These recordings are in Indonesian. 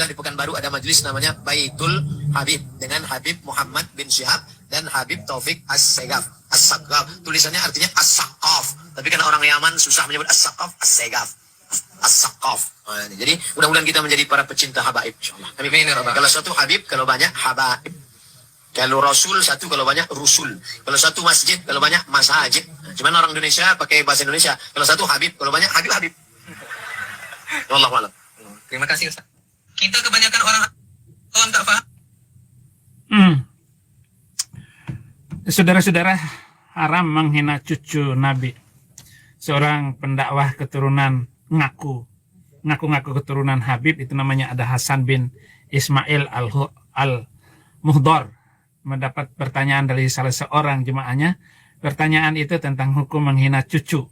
di Pekanbaru ada majelis namanya Baitul Habib dengan Habib Muhammad bin Syihab dan Habib Taufik As-Segaf. As-Sagaf. Tulisannya artinya As-Sakaf. Tapi karena orang Yaman susah menyebut As-Sakaf, As-Segaf. As-Sakaf. Nah, jadi mudah-mudahan kita menjadi para pecinta habaib insyaallah. Kalau satu Habib, kalau banyak habaib. Kalau Rasul satu, kalau banyak Rusul. Kalau satu masjid, kalau banyak masajid. Cuman orang Indonesia pakai bahasa Indonesia. Kalau satu Habib, kalau banyak Habib. Wallahu a'lam. Terima kasih Ustaz. Kita kebanyakan orang tak paham. Saudara-saudara, haram menghina cucu Nabi. Seorang pendakwah keturunan ngaku keturunan Habib, itu namanya ada Hasan bin Ismail al-Muhdor, mendapat pertanyaan dari salah seorang jemaahnya. Pertanyaan itu tentang hukum menghina cucu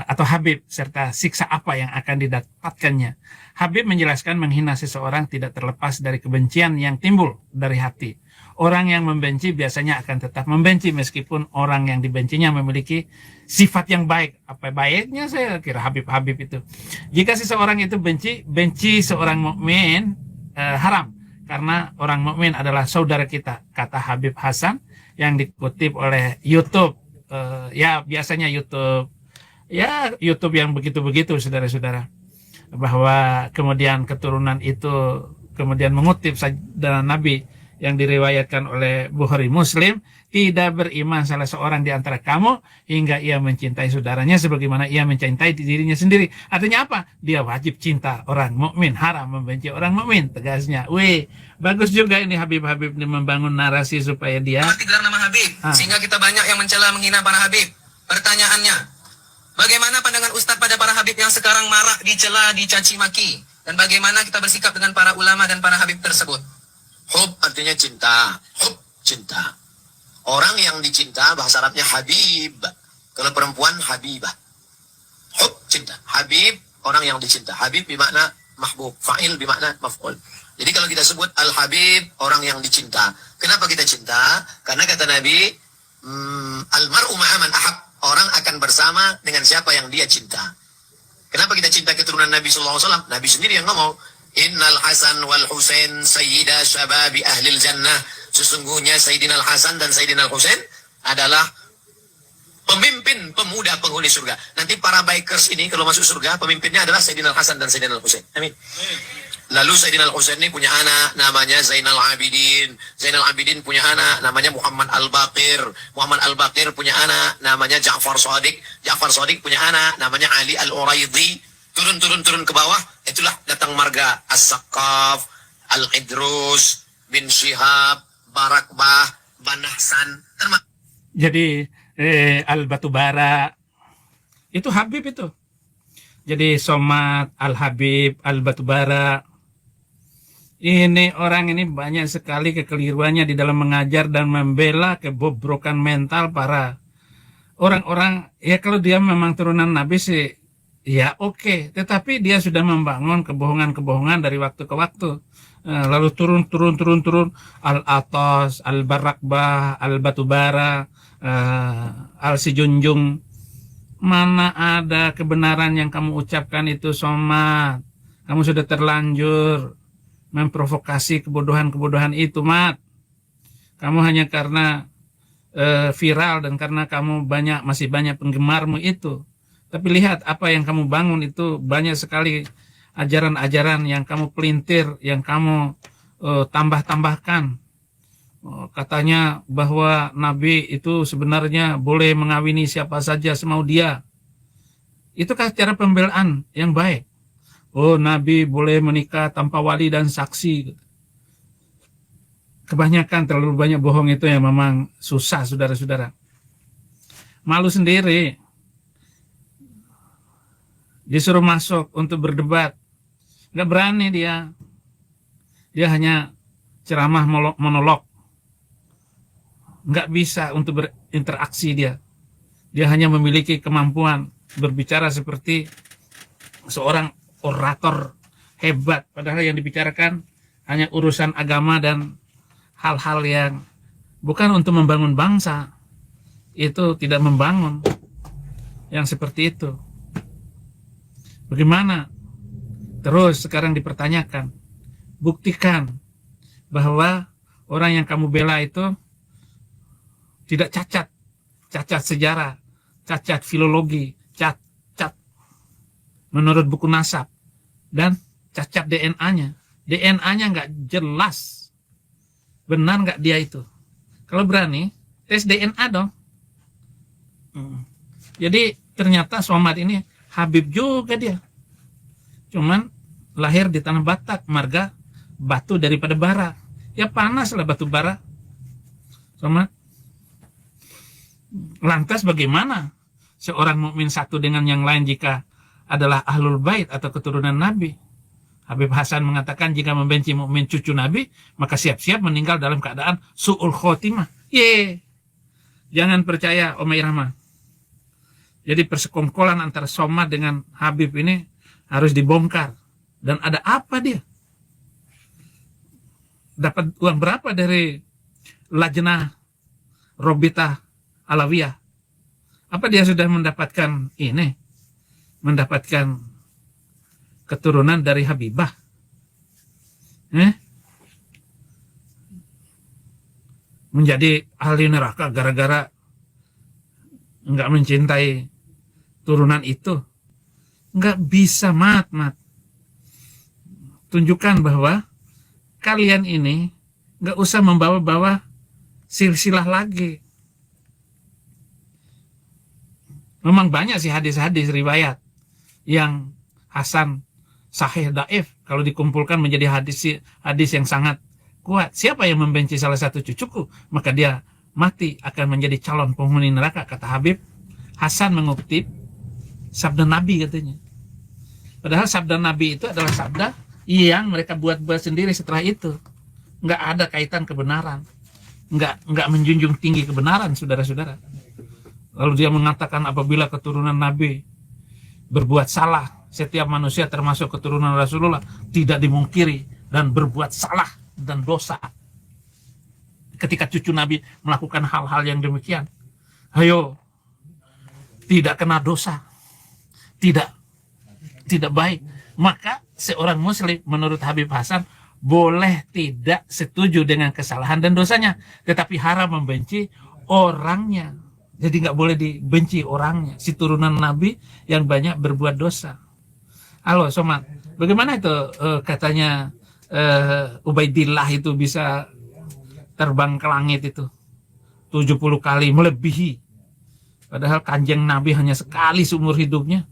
atau Habib serta siksa apa yang akan didapatkannya. Habib menjelaskan menghina seseorang tidak terlepas dari kebencian yang timbul dari hati. Orang yang membenci biasanya akan tetap membenci meskipun orang yang dibencinya memiliki sifat yang baik. Apa baiknya saya kira Habib itu. Jika seseorang itu benci seorang mukmin haram, karena orang mukmin adalah saudara kita, kata Habib Hasan yang dikutip oleh YouTube. Ya biasanya YouTube yang begitu-begitu saudara-saudara, bahwa kemudian keturunan itu kemudian mengutip sabda Nabi yang diriwayatkan oleh Bukhari Muslim, tidak beriman salah seorang di antara kamu hingga ia mencintai saudaranya sebagaimana ia mencintai dirinya sendiri. Artinya apa? Dia wajib cinta orang mukmin, haram membenci orang mukmin, tegasnya. Wih, bagus juga ini Habib-Habib ini membangun narasi supaya dia Gelar nama Habib, sehingga kita banyak yang mencela menghina para Habib. Pertanyaannya, bagaimana pandangan Ustadz pada para Habib yang sekarang marak dicela, dicaci maki? Dan bagaimana kita bersikap dengan para ulama dan para Habib tersebut? Hub artinya cinta. Hub, cinta. Orang yang dicinta bahasa Arabnya Habib. Kalau perempuan Habibah. Hub, cinta. Habib, orang yang dicinta. Habib bermakna mahbub. Fa'il bermakna maf'ul. Jadi kalau kita sebut Al-Habib, orang yang dicinta. Kenapa kita cinta? Karena kata Nabi, Al-mar'u ma'aman ahab. Orang akan bersama dengan siapa yang dia cinta. Kenapa kita cinta keturunan Nabi SAW? Nabi sendiri yang ngomong, Innal Hasan wal Husain sayyida syababi ahlil jannah. Sesungguhnya Sayyidina Al-Hasan dan Sayyidina Al-Husain adalah pemimpin pemuda penghuni surga. Nanti para bikers ini kalau masuk surga, pemimpinnya adalah Sayyidina Al-Hasan dan Sayyidina Al-Husain. Amin. Lalu Sayyidina Al-Husain ini punya anak namanya Zainal Abidin. Zainal Abidin punya anak namanya Muhammad Al-Baqir. Muhammad Al-Baqir punya anak namanya Ja'far Shadiq. Ja'far Shadiq punya anak namanya Ali Al-Uraidi. Turun ke bawah, itulah datang marga As-Sakaf, Al-Idrus, bin Syihab, Barakbah, Banahsan. Jadi Al-Batubara itu Habib itu. Jadi Somad, Al-Habib, Al-Batubara. Ini orang ini banyak sekali kekeliruannya di dalam mengajar dan membela kebobrokan mental para orang-orang. Ya kalau dia memang turunan Nabi sih, ya oke. Tetapi dia sudah membangun kebohongan-kebohongan dari waktu ke waktu. Lalu turun. Al-Atas, Al-Barakbah, Al-Batubara, Al-Sijunjung. Mana ada kebenaran yang kamu ucapkan itu, Somad. Kamu sudah terlanjur memprovokasi kebodohan-kebodohan itu, Mat. Kamu hanya karena viral dan karena kamu masih banyak penggemarmu itu. Tapi lihat apa yang kamu bangun itu banyak sekali ajaran-ajaran yang kamu pelintir, yang kamu tambah-tambahkan. Katanya bahwa Nabi itu sebenarnya boleh mengawini siapa saja semau dia. Itukah cara pembelaan yang baik? Oh, Nabi boleh menikah tanpa wali dan saksi. Kebanyakan terlalu banyak bohong itu yang memang susah, saudara-saudara. Malu sendiri. Disuruh masuk untuk berdebat, nggak berani dia. Dia hanya ceramah monolog, nggak bisa untuk berinteraksi dia. Dia hanya memiliki kemampuan berbicara seperti seorang orator hebat, padahal yang dibicarakan hanya urusan agama dan hal-hal yang bukan untuk membangun bangsa. Itu tidak membangun yang seperti itu. Bagaimana? Terus sekarang dipertanyakan, buktikan bahwa orang yang kamu bela itu tidak cacat, cacat sejarah, cacat filologi, cacat menurut buku nasab, dan cacat DNA-nya. DNA-nya nggak jelas, benar nggak dia itu. Kalau berani, tes DNA dong. Jadi ternyata Somad ini Habib juga dia. Cuman lahir di tanah Batak, marga batu daripada bara. Ya panas lah batu bara. Somad. Lantas bagaimana seorang mukmin satu dengan yang lain jika adalah ahlul bait atau keturunan Nabi? Habib Hasan mengatakan jika membenci mukmin cucu Nabi, maka siap-siap meninggal dalam keadaan su'ul khotimah. Jangan percaya Omay Rahma. Jadi persekongkolan antara Somad dengan Habib ini harus dibongkar. Dan ada apa dia? Dapat uang berapa dari Lajnah Robita Alawiyah? Apa dia sudah mendapatkan ini? Mendapatkan keturunan dari Habibah? Menjadi ahli neraka gara-gara enggak mencintai turunan itu? Enggak bisa, mat. Tunjukkan bahwa kalian ini enggak usah membawa-bawa silsilah lagi. Memang banyak sih hadis-hadis riwayat yang hasan, sahih, daif, kalau dikumpulkan menjadi hadis yang sangat kuat. Siapa yang membenci salah satu cucuku, maka dia mati akan menjadi calon penghuni neraka, kata Habib Hasan mengutip sabda Nabi katanya. Padahal sabda Nabi itu adalah sabda yang mereka buat-buat sendiri setelah itu. Nggak ada kaitan kebenaran. Nggak menjunjung tinggi kebenaran, saudara-saudara. Lalu dia mengatakan apabila keturunan Nabi berbuat salah, setiap manusia termasuk keturunan Rasulullah tidak dimungkiri dan berbuat salah dan dosa. Ketika cucu Nabi melakukan hal-hal yang demikian, ayo, tidak kena dosa, tidak baik. Maka seorang muslim menurut Habib Hasan boleh tidak setuju dengan kesalahan dan dosanya, tetapi haram membenci orangnya. Jadi nggak boleh dibenci orangnya, si turunan Nabi yang banyak berbuat dosa. Halo Somad, bagaimana itu katanya Ubaidillah itu bisa terbang ke langit itu 70 kali melebihi, padahal kanjeng Nabi hanya sekali seumur hidupnya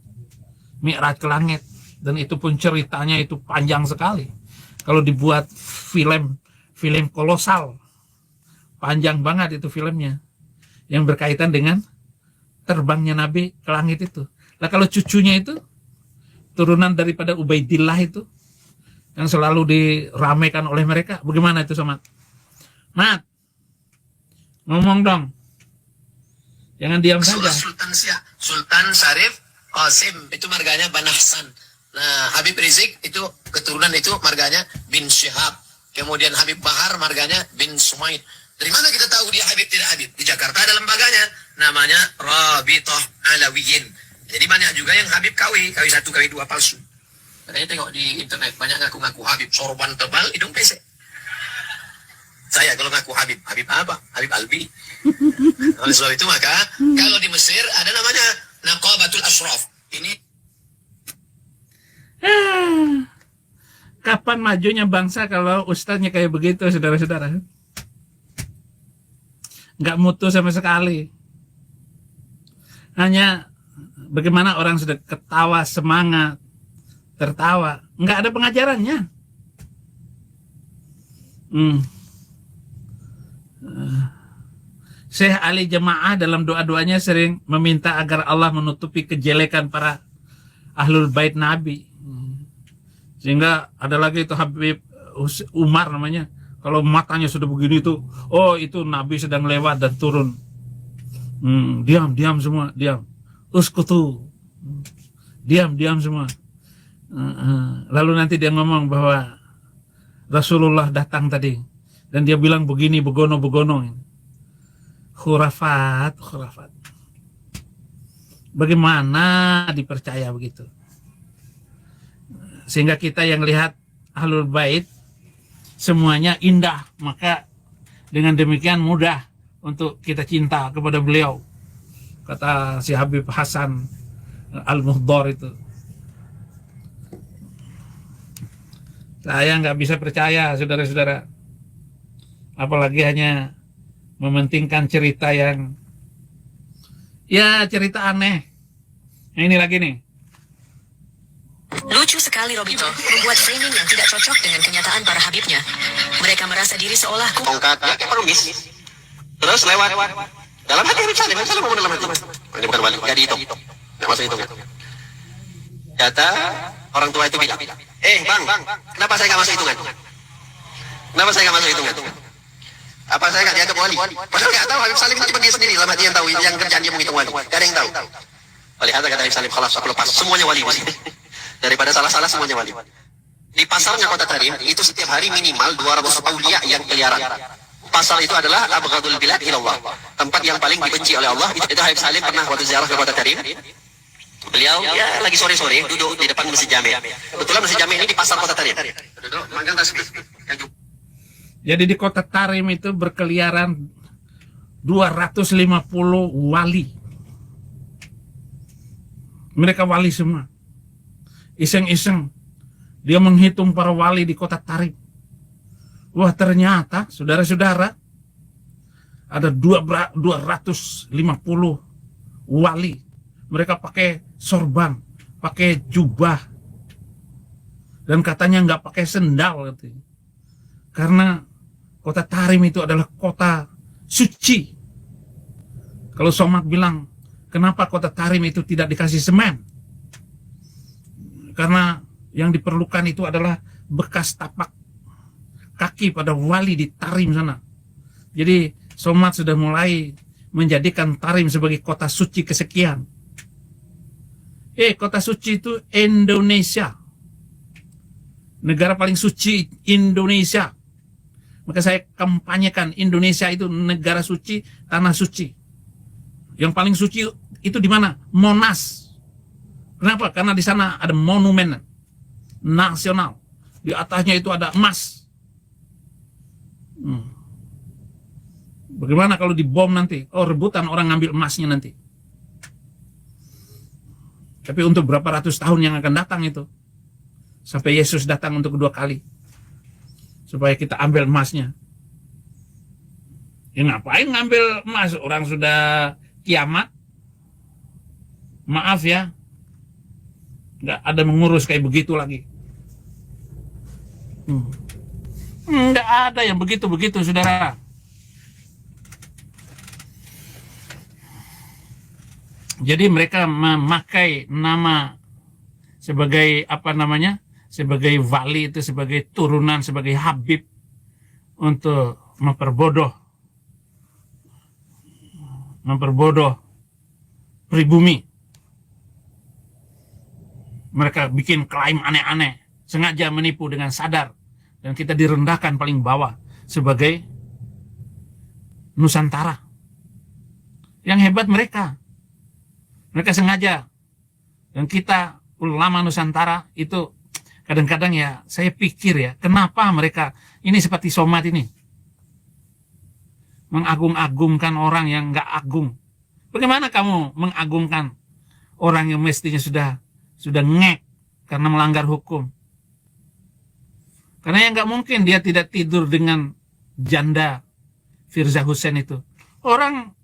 mi'raj ke langit, dan itu pun ceritanya itu panjang sekali. Kalau dibuat film kolosal, panjang banget itu filmnya yang berkaitan dengan terbangnya Nabi ke langit itu. Nah kalau cucunya itu turunan daripada Ubaidillah itu yang selalu diramaikan oleh mereka, bagaimana itu Somad? Mat, ngomong dong, jangan diam saja. Sultan Syarif Qasim itu marganya Banahsan. Nah Habib Rizik itu keturunan itu marganya bin Syihab. Kemudian Habib Bahar marganya bin Sumaid. Dari mana kita tahu dia Habib tidak Habib? Di Jakarta ada lembaganya namanya Rabithah Alawiyin. Jadi banyak juga yang Habib KW 1, KW 2 palsu. Katanya tengok di internet banyak ngaku-ngaku Habib, sorban tebal, hidung pesek. Saya kalau ngaku Habib, Habib apa? Habib Albi. Oleh sebab itu maka kalau di Mesir ada namanya Naqabatul Ashraf. Ini kapan majunya bangsa kalau ustadznya kayak begitu, saudara-saudara? Nggak mutu sama sekali. Hanya bagaimana orang sudah ketawa, semangat, tertawa. Nggak ada pengajarannya. Syekh Ali Jamaah dalam doa-doanya sering meminta agar Allah menutupi kejelekan para ahlul bait Nabi. Sehingga ada lagi itu Habib Umar namanya. Kalau matanya sudah begini tuh, oh itu Nabi sedang lewat dan turun. Diam semua, diam. Uskutu. Diam semua. Lalu nanti dia ngomong bahwa Rasulullah datang tadi. Dan dia bilang begini, begono. Khurafat. Bagaimana dipercaya begitu? Sehingga kita yang lihat ahlul bait semuanya indah, maka dengan demikian mudah untuk kita cinta kepada beliau, kata si Habib Hasan Al-Muhdar itu. Saya nggak bisa percaya, saudara-saudara, apalagi hanya mementingkan cerita yang cerita aneh. Nah, ini lagi nih. Lucu sekali Robito membuat framing yang tidak cocok dengan kenyataan para habibnya. Mereka merasa diri seolah Tongkat, ya kayak permis. Terus lewat. Dalam hati Habib Salim ngomong dalam hati. Ini bukan wali, jadi itu. Nggak masuk hitung. Kata orang tua itu bilang, bang, kenapa saya nggak masuk hitungan? Kenapa saya nggak masuk hitungan? Apa saya nggak dianggap wali? Padahal nggak tahu, Habib Salim itu cuma dia sendiri. Dalam hati yang tahu, yang kerjaan dia menghitung wali. Gak ada yang tahu. Oleh kata Habib Salim, kalau aku lepas, semuanya wali di sini. Daripada salah-salah semuanya wali. Di pasarnya Kota Tarim, itu setiap hari minimal 200 aulia yang keliaran. Pasar itu adalah abghadul bilad ilallah. Tempat yang paling dibenci oleh Allah. Itu Habib Salim pernah waktu ziarah ke Kota Tarim. Beliau lagi sore-sore duduk di depan Masjid Jami'. Kebetulan Masjid Jami' ini di pasar Kota Tarim. Duduk, makan tasbih. Jadi di Kota Tarim itu berkeliaran 250 wali. Mereka wali semua. Iseng-iseng dia menghitung para wali di Kota Tarim. Wah, ternyata saudara-saudara ada 250 wali. Mereka pakai sorban, pakai jubah, dan katanya nggak pakai sendal gitu. Karena Kota Tarim itu adalah kota suci. Kalau Somad bilang, kenapa Kota Tarim itu tidak dikasih semen? Karena yang diperlukan itu adalah bekas tapak kaki pada wali di Tarim sana. Jadi Somad sudah mulai menjadikan Tarim sebagai kota suci kesekian. Kota suci itu Indonesia. Negara paling suci Indonesia. Maka saya kampanyekan Indonesia itu negara suci, tanah suci. Yang paling suci itu di mana? Monas. Kenapa? Karena di sana ada monumen nasional. Di atasnya itu ada emas. Bagaimana kalau dibom nanti? Oh, rebutan orang ngambil emasnya nanti. Tapi untuk berapa ratus tahun yang akan datang itu, sampai Yesus datang untuk kedua kali, supaya kita ambil emasnya. Ya ngapain ngambil emas? Orang sudah kiamat. Maaf ya, nggak ada mengurus kayak begitu lagi. Nggak ada yang begitu-begitu, saudara. Jadi mereka memakai nama sebagai sebagai wali itu, sebagai turunan, sebagai habib, untuk memperbodoh pribumi. Mereka bikin klaim aneh-aneh, sengaja menipu dengan sadar, dan kita direndahkan paling bawah sebagai Nusantara. Yang hebat mereka sengaja, dan kita ulama Nusantara itu kadang-kadang ya saya pikir ya, kenapa mereka ini seperti Somad ini mengagung-agungkan orang yang nggak agung. Bagaimana kamu mengagungkan orang yang mestinya sudah ngek karena melanggar hukum? Karena yang nggak mungkin dia tidak tidur dengan janda Firza Hussein itu. Orang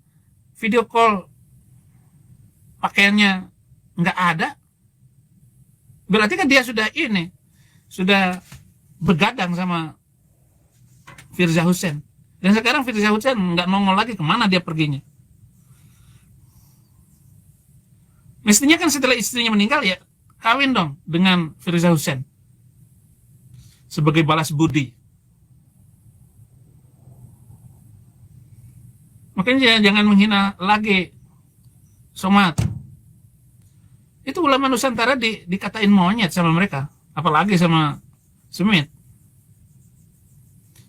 video call pakaiannya nggak ada, berarti kan dia sudah begadang sama Firza Hussein. Dan sekarang Firza Hussein nggak nongol lagi, kemana dia perginya? Mestinya kan setelah istrinya meninggal ya kawin dong dengan Firza Hussein sebagai balas budi. Makanya jangan menghina lagi Somad. Itu ulama Nusantara dikatain monyet sama mereka, apalagi sama Smith.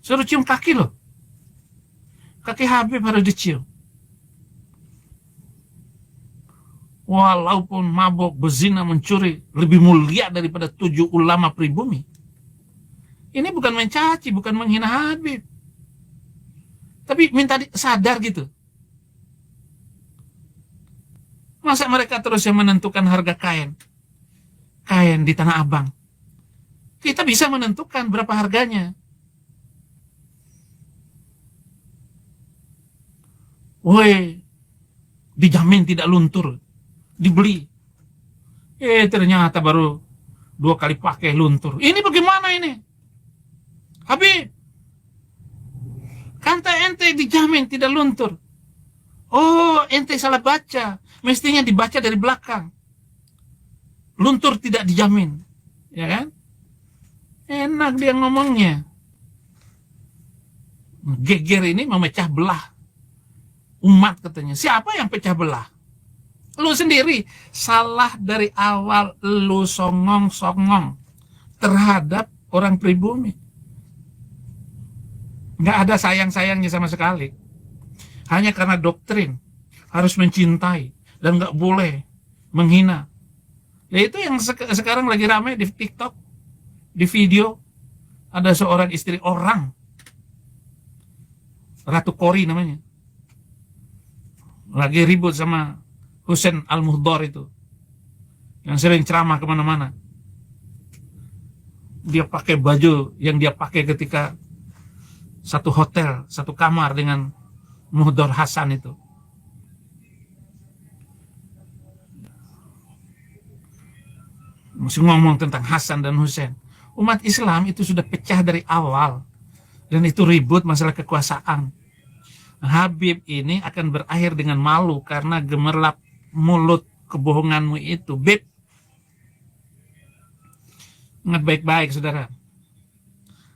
Suruh cium kaki loh. Kaki Habib harus dicium. Walaupun mabuk, berzina, mencuri lebih mulia daripada 7 ulama pribumi. Ini bukan mencaci, bukan menghina Habib. Tapi minta sadar gitu. Masa mereka terus yang menentukan harga kain? Kain di Tanah Abang. Kita bisa menentukan berapa harganya. Woi, dijamin tidak luntur. Dibeli. Ternyata baru 2 kali pakai luntur. Ini bagaimana ini? Habib, kata ente dijamin tidak luntur. Oh, ente salah baca. Mestinya dibaca dari belakang. Luntur tidak dijamin. Ya kan? Enak dia ngomongnya. Geger ini memecah belah umat katanya. Siapa yang pecah belah? Lu sendiri. Salah dari awal lu songong-songong terhadap orang pribumi. Nggak ada sayang-sayangnya sama sekali. Hanya karena doktrin harus mencintai dan nggak boleh menghina. Ya itu yang sekarang lagi ramai di TikTok, di video ada seorang istri orang, Ratu Kori namanya, lagi ribut sama Husain Al-Muhdar itu, yang sering ceramah kemana-mana. Dia pakai baju yang dia pakai ketika satu hotel, satu kamar dengan Muhdar Hasan itu. Masih ngomong tentang Hasan dan Husain. Umat Islam itu sudah pecah dari awal. Dan itu ribut masalah kekuasaan. Habib ini akan berakhir dengan malu karena gemerlap mulut kebohonganmu itu. Beb, ingat baik-baik saudara.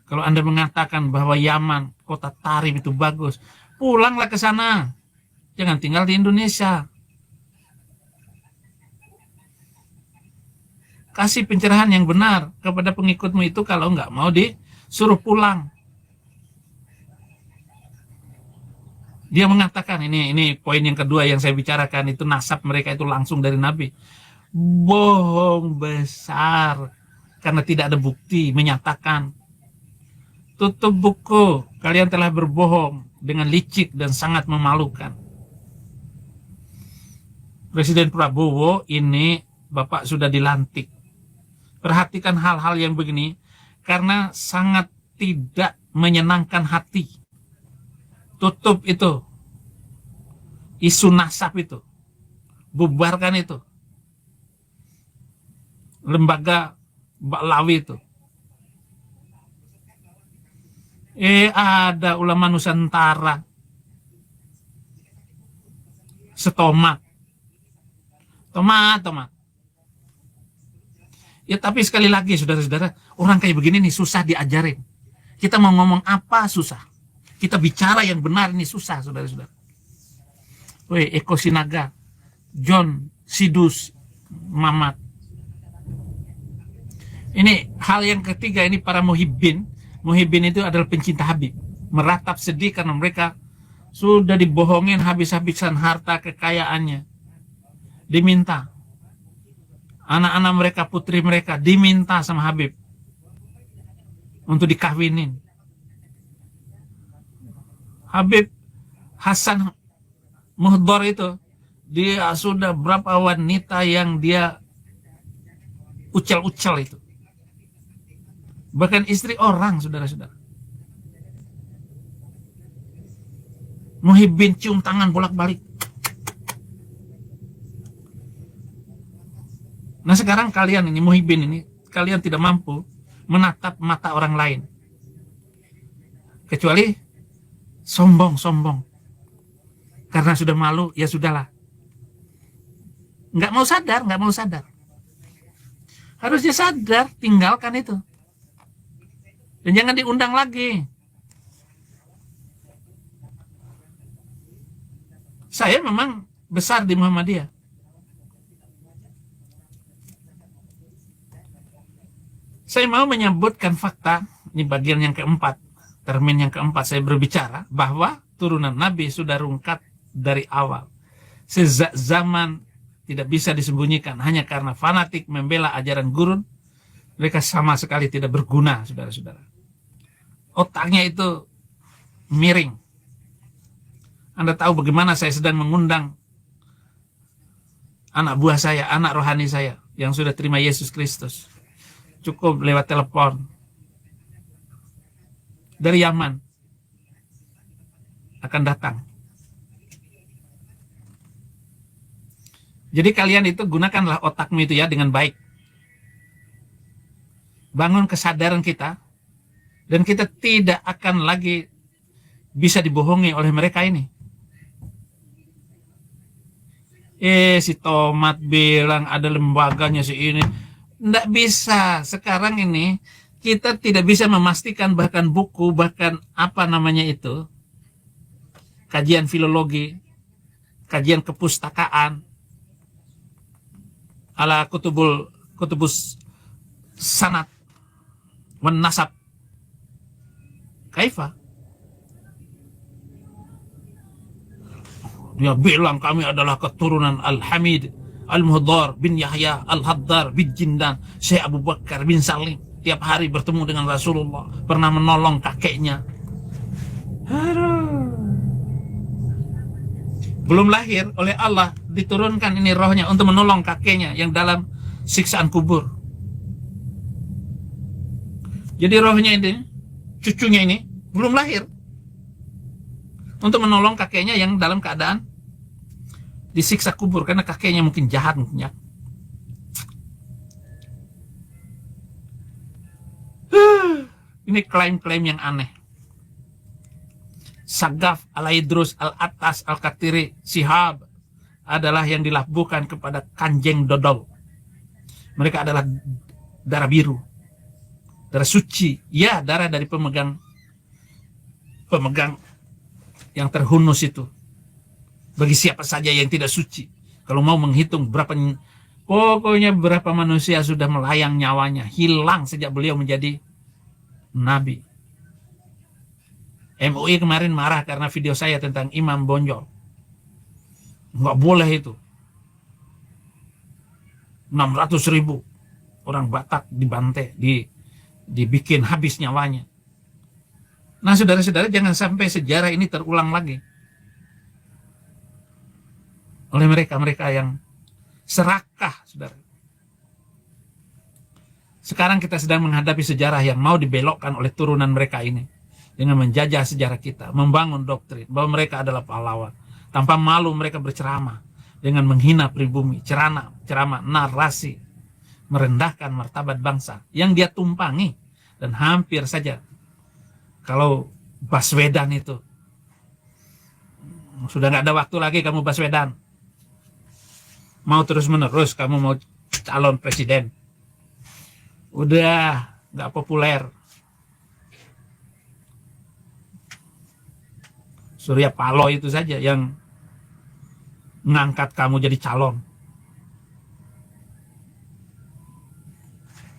Kalau Anda mengatakan bahwa Yaman, kota Tarim itu bagus, pulanglah ke sana. Jangan tinggal di Indonesia. Kasih pencerahan yang benar kepada pengikutmu itu kalau nggak mau disuruh pulang. Dia mengatakan, ini poin yang kedua yang saya bicarakan, itu nasab mereka itu langsung dari Nabi. Bohong besar karena tidak ada bukti menyatakan. Tutup buku, kalian telah berbohong dengan licik dan sangat memalukan. Presiden Prabowo ini Bapak sudah dilantik. Perhatikan hal-hal yang begini karena sangat tidak menyenangkan hati. Tutup itu. Isu nasab itu. Bubarkan itu. Lembaga Baklawi itu. Ada ulama Nusantara. Setomat. Tomat. Ya tapi sekali lagi saudara-saudara, orang kayak begini nih susah diajarin. Kita mau ngomong apa susah. Kita bicara yang benar ini susah saudara-saudara. Eko Sinaga, John Sidus, Mamat. Ini hal yang ketiga, ini para muhibbin. Muhibbin itu adalah pencinta Habib. Meratap sedih karena mereka sudah dibohongin habis-habisan harta kekayaannya. Diminta. Anak-anak mereka, putri mereka diminta sama Habib untuk dikawinin. Habib Hasan Muhdar itu, dia sudah berapa wanita yang dia ucel-ucel itu. Bahkan istri orang, saudara-saudara. Muhibbin cium tangan bolak-balik. Nah sekarang kalian ini, muhibbin ini, kalian tidak mampu menatap mata orang lain. Kecuali sombong. Karena sudah malu, ya sudahlah. Nggak mau sadar. Harusnya sadar, tinggalkan itu. Dan jangan diundang lagi. Saya memang besar di Muhammadiyah. Saya mau menyebutkan fakta, ini bagian yang keempat, termin yang keempat saya berbicara, bahwa turunan Nabi sudah rungkat dari awal. Sejak zaman tidak bisa disembunyikan, hanya karena fanatik membela ajaran gurun, mereka sama sekali tidak berguna, saudara-saudara. otaknya itu miring. Anda tahu bagaimana saya sedang mengundang anak buah saya, anak rohani saya yang sudah terima Yesus Kristus. Cukup lewat telepon dari Yaman akan datang. Jadi kalian itu gunakanlah otakmu itu ya dengan baik. Bangun kesadaran kita, dan kita tidak akan lagi bisa dibohongi oleh mereka ini. Si Tomat bilang ada lembaganya si ini. Nggak bisa. Sekarang ini kita tidak bisa memastikan bahkan buku, bahkan apa namanya itu, kajian filologi, kajian kepustakaan, ala kutubus sanad wan nasab. Kaifa? Dia bilang kami adalah keturunan Al-Hamid Al-Muhdar bin Yahya Al-Haddar bin Jindan, Syekh Abu Bakar bin Salim. Tiap hari bertemu dengan Rasulullah, pernah menolong kakeknya. Belum lahir, oleh Allah diturunkan ini rohnya untuk menolong kakeknya yang dalam siksaan kubur. Jadi rohnya ini, cucunya ini belum lahir, untuk menolong kakeknya yang dalam keadaan disiksa kubur karena kakeknya mungkin jahat mungkin ya. Ini klaim-klaim yang aneh. Sagaf, Al-Idrus, Al-Atas, Al-Katiri, Sihab adalah yang dilabuhkan kepada Kanjeng Dodol. Mereka adalah darah biru, darah suci, ya darah dari pemegang yang terhunus itu. Bagi siapa saja yang tidak suci, kalau mau menghitung pokoknya berapa manusia sudah melayang nyawanya, hilang sejak beliau menjadi nabi. MUI kemarin marah karena video saya tentang Imam Bonjol. Nggak boleh itu. 600.000 orang Batak dibantai, dibikin habis nyawanya. Nah saudara-saudara, jangan sampai sejarah ini terulang lagi oleh mereka-mereka yang serakah, saudara. Sekarang kita sedang menghadapi sejarah yang mau dibelokkan oleh turunan mereka ini dengan menjajah sejarah kita, membangun doktrin bahwa mereka adalah pahlawan. Tanpa malu mereka berceramah dengan menghina pribumi, ceramah narasi merendahkan martabat bangsa yang dia tumpangi. Dan hampir saja kalau Baswedan itu sudah nggak ada waktu lagi, kamu Baswedan mau terus menerus kamu mau calon presiden, udah nggak populer. Surya Paloh itu saja yang mengangkat kamu jadi calon.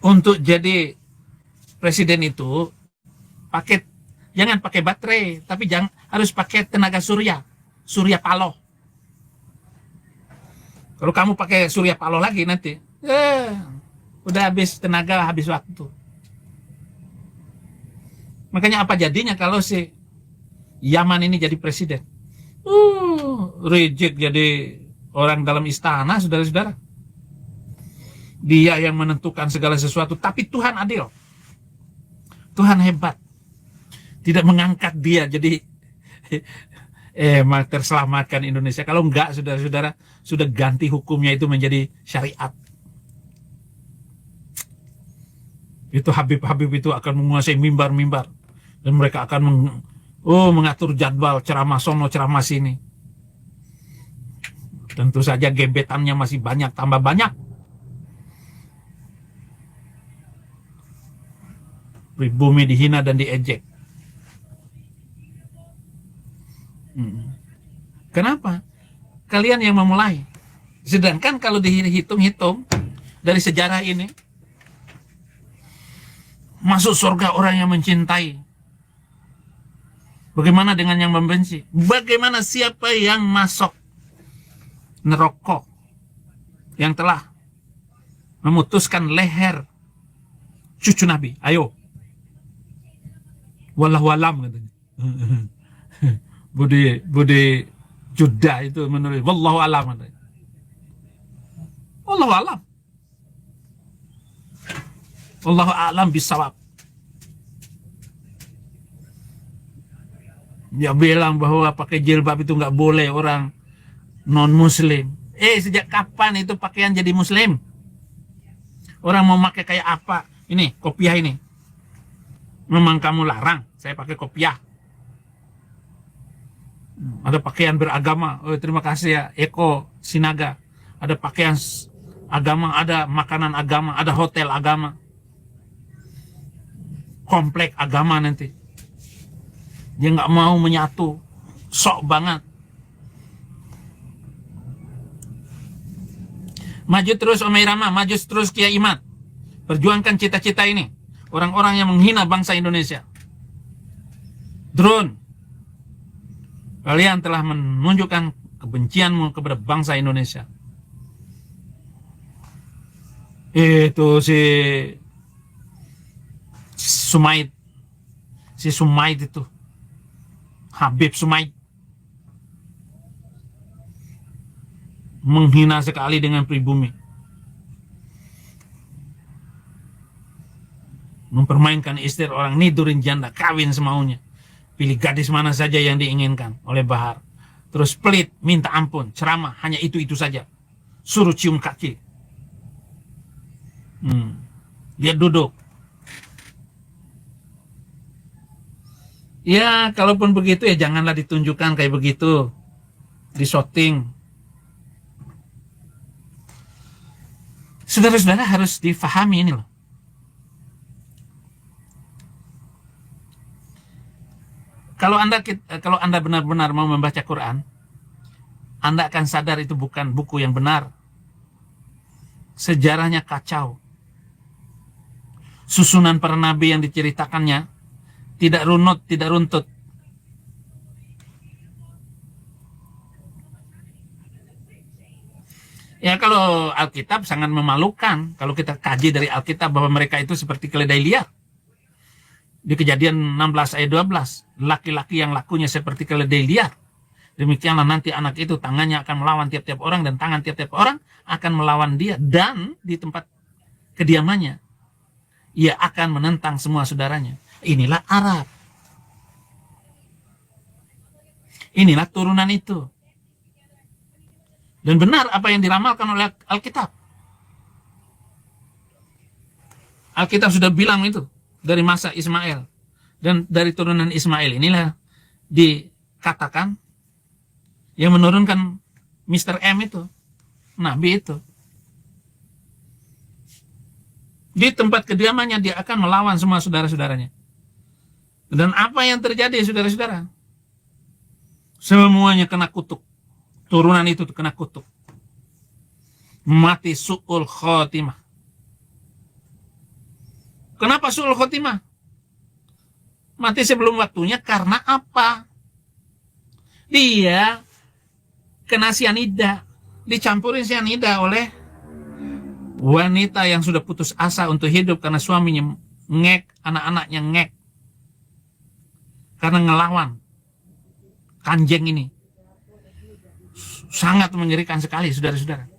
Untuk jadi presiden itu jangan pakai baterai, tapi harus pakai tenaga surya Paloh. Kalau kamu pakai surya Paloh lagi nanti, udah habis tenaga, habis waktu. Makanya apa jadinya kalau si Yaman ini jadi presiden? Reject jadi orang dalam istana, saudara-saudara. Dia yang menentukan segala sesuatu, tapi Tuhan adil. Tuhan hebat. Tidak mengangkat dia jadi terselamatkan Indonesia. Kalau enggak, saudara-saudara, sudah ganti hukumnya itu menjadi syariat. Itu Habib-Habib itu akan menguasai mimbar-mimbar. Dan mereka akan mengatur jadwal ceramah sono, ceramah sini. Tentu saja gebetannya masih banyak, tambah banyak. Pribumi dihina dan diejek. Kenapa? Kalian yang memulai. Sedangkan kalau dihitung-hitung dari sejarah ini, masuk surga orang yang mencintai. Bagaimana dengan yang membenci? Bagaimana siapa yang masuk neraka, yang telah memutuskan leher cucu Nabi? Ayo. Wallahu alam katanya. Budi Juda itu menulis wallahu alam katanya. Wallahu alam. Wallahu alam bisawab. Dia bilang bahwa pakai jilbab itu nggak boleh orang non muslim. Sejak kapan itu pakaian jadi muslim? Orang mau pakai kayak apa? Ini kopiah ini. Memang kamu larang saya pakai kopiah. Ada pakaian beragama. Oh, terima kasih ya Eko Sinaga. Ada pakaian agama, ada makanan agama, ada hotel agama. Komplek agama nanti. Dia nggak mau menyatu. Sok banget. Maju terus Omai Rama, maju terus Kiai Imad. Perjuangkan cita-cita ini. Orang-orang yang menghina bangsa Indonesia. Drone. Kalian telah menunjukkan kebencianmu kepada bangsa Indonesia. Itu si Sumaid. Si Sumaid itu. Habib Sumaid. Menghina sekali dengan pribumi. Mempermainkan istri orang, nidurin janda, kawin semaunya. Pilih gadis mana saja yang diinginkan oleh Bahar. Terus pelit, minta ampun, ceramah, hanya itu-itu saja. Suruh cium kaki. Dia duduk. Ya, kalaupun begitu ya janganlah ditunjukkan kayak begitu. Di shooting. Saudara-saudara harus difahami ini loh. Kalau Anda benar-benar mau membaca Quran, Anda akan sadar itu bukan buku yang benar. Sejarahnya kacau. Susunan para nabi yang diceritakannya tidak runut, tidak runtut. Ya kalau Alkitab sangat memalukan. Kalau kita kaji dari Alkitab bahwa mereka itu seperti keledai liar. Di Kejadian 16 ayat 12. Laki-laki yang lakunya seperti keledai liar. Demikianlah nanti anak itu tangannya akan melawan tiap-tiap orang dan tangan tiap-tiap orang akan melawan dia. Dan di tempat kediamannya ia akan menentang semua saudaranya. Inilah Arab. Inilah turunan itu. Dan benar apa yang diramalkan oleh Alkitab. Alkitab sudah bilang itu dari masa Ismail. Dan dari turunan Ismail inilah dikatakan yang menurunkan Mr. M itu. Nabi itu. Di tempat kediamannya dia akan melawan semua saudara-saudaranya. Dan apa yang terjadi saudara-saudara? Semuanya kena kutuk. Turunan itu kena kutuk. Mati su'ul khotimah. Kenapa su'ul khotimah? Mati sebelum waktunya karena apa? Dia kena sianida. Dicampurin sianida oleh wanita yang sudah putus asa untuk hidup karena suaminya ngek, anak-anaknya ngek. Karena ngelawan kanjeng ini. Sangat mengerikan sekali, saudara-saudara.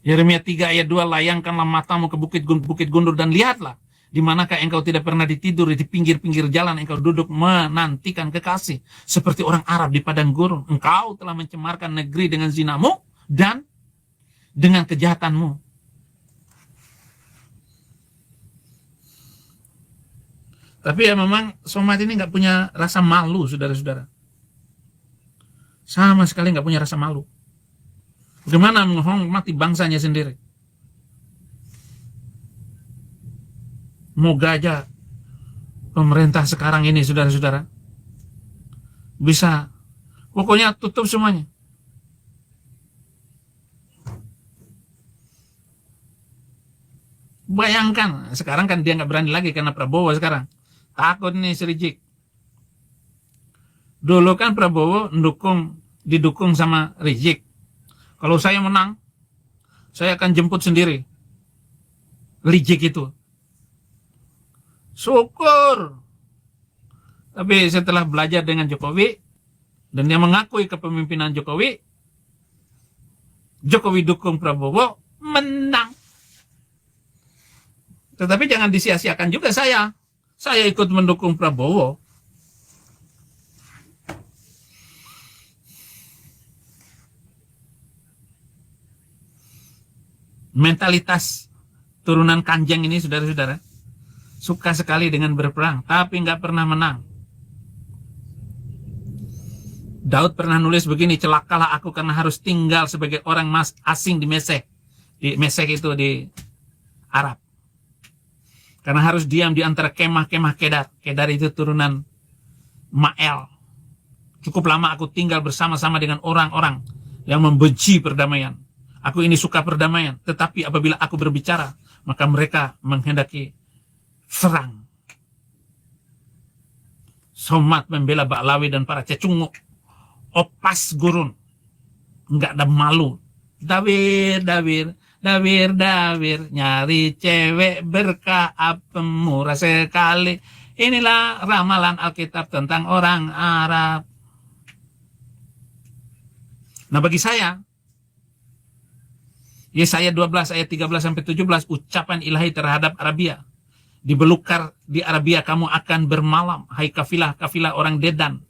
Yeremia 3 ayat 2, layangkanlah matamu ke bukit gundur dan lihatlah di manakah engkau tidak pernah ditidur di pinggir-pinggir jalan engkau duduk menantikan kekasih seperti orang Arab di padang gurun. Engkau telah mencemarkan negeri dengan zinamu dan dengan kejahatanmu. Tapi ya memang Somat ini nggak punya rasa malu, saudara-saudara. Sama sekali nggak punya rasa malu. Bagaimana menghormati bangsanya sendiri? Moga aja pemerintah sekarang ini, saudara-saudara, bisa pokoknya tutup semuanya. Bayangkan, sekarang kan dia nggak berani lagi karena Prabowo sekarang. Takut nih si Rizik. Dulu kan Prabowo didukung sama Rizik. Kalau saya menang, saya akan jemput sendiri Rizik itu. Syukur. Tapi setelah belajar dengan Jokowi, dan dia mengakui kepemimpinan Jokowi, Jokowi dukung Prabowo, menang. Tetapi jangan disia-siakan juga saya. Saya ikut mendukung Prabowo. Mentalitas turunan Kanjeng ini, saudara-saudara, suka sekali dengan berperang, tapi nggak pernah menang. Daud pernah nulis begini, celakalah aku karena harus tinggal sebagai orang asing di Mesek. Di Mesek itu di Arab. Karena harus diam di antara kemah-kemah Kedar. Kedar itu turunan Mael. Cukup lama aku tinggal bersama-sama dengan orang-orang yang membenci perdamaian. Aku ini suka perdamaian, tetapi apabila aku berbicara, maka mereka menghendaki serang. Somat membela Ba'lawi dan para cecunguk. Opas gurun. Enggak ada malu. Dawir, nyari cewek berkah murah sekali. Inilah ramalan Alkitab tentang orang Arab. Nah bagi saya, Yesaya 12 ayat 13-17 ucapan ilahi terhadap Arabia. Di belukar di Arabia kamu akan bermalam, hai kafilah-kafilah orang Dedan.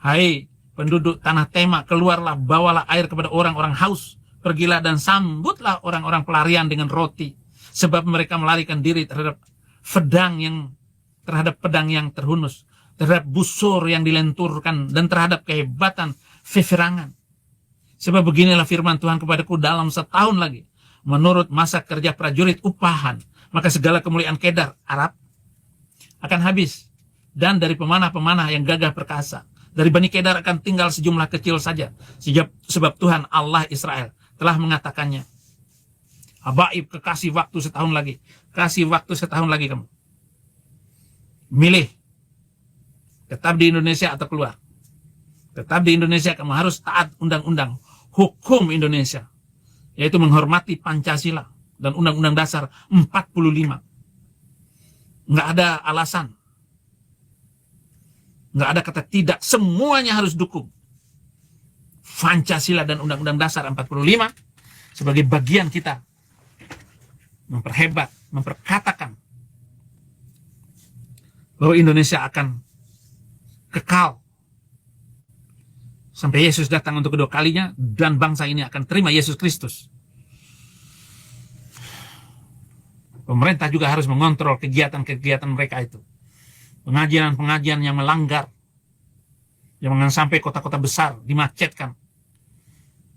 Hai penduduk tanah Tema, keluarlah, bawalah air kepada orang-orang haus. Pergilah dan sambutlah orang-orang pelarian dengan roti. Sebab mereka melarikan diri terhadap pedang yang terhunus. Terhadap busur yang dilenturkan dan terhadap kehebatan feverangan. Sebab beginilah firman Tuhan kepadaku dalam setahun lagi. Menurut masa kerja prajurit upahan. Maka segala kemuliaan Kedar, Arab, akan habis. Dan dari pemanah-pemanah yang gagah perkasa. Dari Bani Kedar akan tinggal sejumlah kecil saja. Sebab Tuhan Allah Israel telah mengatakannya. Habaib, kekasih waktu setahun lagi. Kasih waktu setahun lagi kamu. Milih. Tetap di Indonesia atau keluar. Tetap di Indonesia kamu harus taat undang-undang. Hukum Indonesia. Yaitu menghormati Pancasila. Dan Undang-Undang Dasar 45. Nggak ada alasan. Nggak ada kata tidak. Semuanya harus dukung. Pancasila dan Undang-Undang Dasar 45 sebagai bagian kita memperhebat, memperkatakan bahwa Indonesia akan kekal sampai Yesus datang untuk kedua kalinya dan bangsa ini akan terima Yesus Kristus. Pemerintah juga harus mengontrol kegiatan-kegiatan mereka itu. Pengajian-pengajian yang melanggar. Jangan sampai kota-kota besar dimacetkan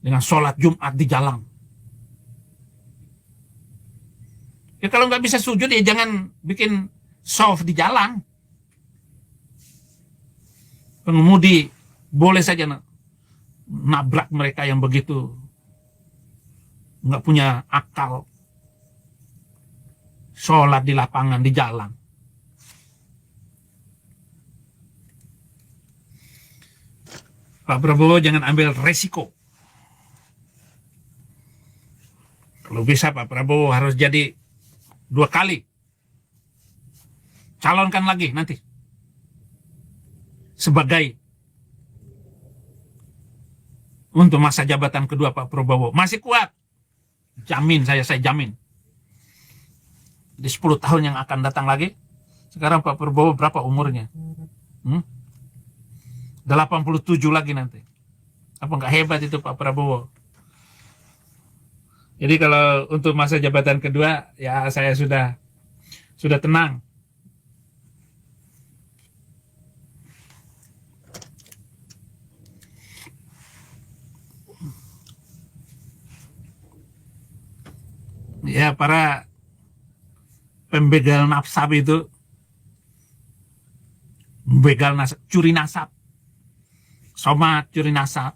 dengan sholat Jumat di jalan. Ya kalau nggak bisa sujud ya jangan bikin soft di jalan. Pengemudi boleh saja nabrak mereka yang begitu nggak punya akal. Sholat di lapangan, di jalan. Pak Prabowo jangan ambil resiko. Kalau bisa Pak Prabowo harus jadi 2 kali. Calonkan lagi nanti. Sebagai untuk masa jabatan kedua Pak Prabowo. Masih kuat. Jamin saya jamin. Di 10 tahun yang akan datang lagi. Sekarang Pak Prabowo berapa umurnya? 87 lagi nanti. Apa nggak hebat itu Pak Prabowo? Jadi kalau untuk masa jabatan kedua, ya saya sudah tenang. Ya para pembegal nasab itu, begal nasab, curi nasab, somat curi nasab.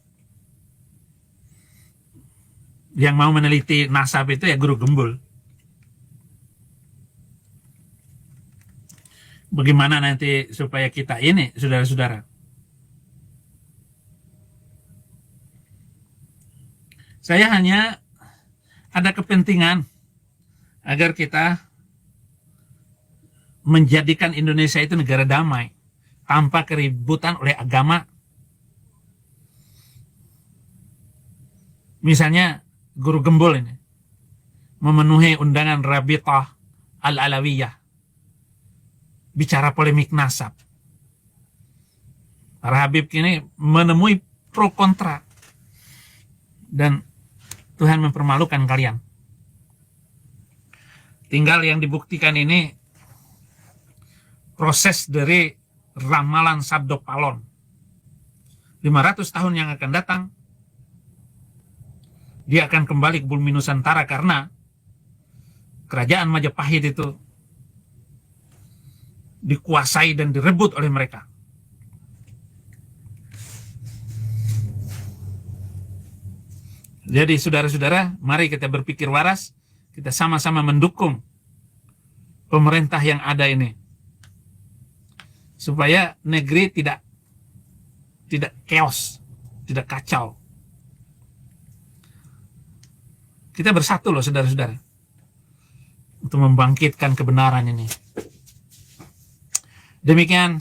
Yang mau meneliti nasab itu ya guru gembul. Bagaimana nanti supaya kita ini, saudara-saudara, saya hanya ada kepentingan agar kita menjadikan Indonesia itu negara damai tanpa keributan oleh agama. Misalnya Guru Gembul ini memenuhi undangan Rabitah Al-Alawiyah, bicara polemik nasab. Para Habib ini menemui pro kontra, dan Tuhan mempermalukan kalian. Tinggal yang dibuktikan ini proses dari ramalan Sabdo Palon. 500 tahun yang akan datang, dia akan kembali ke bumi Nusantara karena kerajaan Majapahit itu dikuasai dan direbut oleh mereka. Jadi saudara-saudara, mari kita berpikir waras, kita sama-sama mendukung pemerintah yang ada ini, supaya negeri tidak chaos, tidak kacau. Kita bersatu loh saudara-saudara untuk membangkitkan kebenaran ini. Demikian